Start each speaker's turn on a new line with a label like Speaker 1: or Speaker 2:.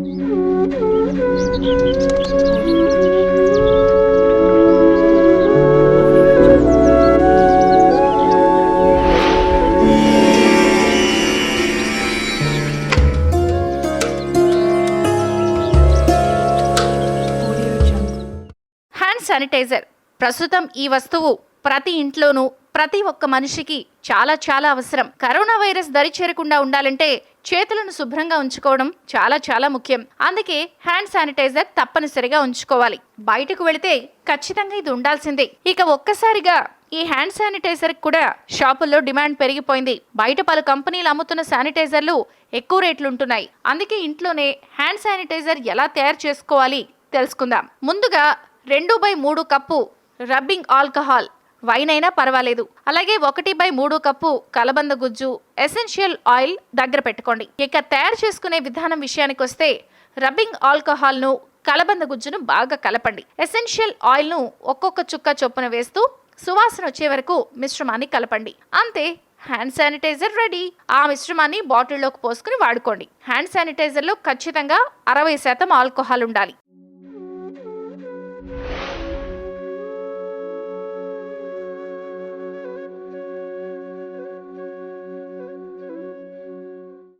Speaker 1: Hand sanitiser ప్రస్తుతం ఈ వస్తువు ప్రతి ఇంట్లోనూ ప్రతి ఒక్క మనిషికి చాలా చాలా అవసరం. కరోనా వైరస్ దరి చేరకుండా ఉండాలంటే చేతులను శుభ్రంగా ఉంచుకోవడం చాలా చాలా ముఖ్యం. అందుకే హ్యాండ్ శానిటైజర్ తప్పనిసరిగా ఉంచుకోవాలి. బయటకు వెళితే ఖచ్చితంగా ఇది ఉండాల్సిందే. ఇక ఒక్కసారిగా ఈ హ్యాండ్ శానిటైజర్ కూడా షాపుల్లో డిమాండ్ పెరిగిపోయింది. బయట పలు కంపెనీలు అమ్ముతున్న శానిటైజర్లు ఎక్కువ రేట్లు ఉంటున్నాయి. అందుకే ఇంట్లోనే హ్యాండ్ శానిటైజర్ ఎలా తయారు చేసుకోవాలి తెలుసుకుందాం. ముందుగా 2/3 కప్పు రబ్బింగ్ ఆల్కహాల్, వైన్ అయినా పర్వాలేదు. అలాగే 1/3 కప్పు కలబంద గుజ్జు, ఎసెన్షియల్ ఆయిల్ దగ్గర పెట్టుకోండి. ఇక తయారు చేసుకునే విధానం విషయానికి వస్తే రబ్బింగ్ ఆల్కహాల్ ను, కలబంద గుజ్జును బాగా కలపండి. ఎసెన్షియల్ ఆయిల్ ను ఒక్కొక్క చుక్క చొప్పున వేస్తూ సువాసన వచ్చే వరకు మిశ్రమాన్ని కలపండి. అంతే, హ్యాండ్ శానిటైజర్ రెడీ. ఆ మిశ్రమాన్ని బాటిల్లోకి పోసుకుని వాడుకోండి. హ్యాండ్ శానిటైజర్లో ఖచ్చితంగా 60% ఆల్కహాల్ ఉండాలి.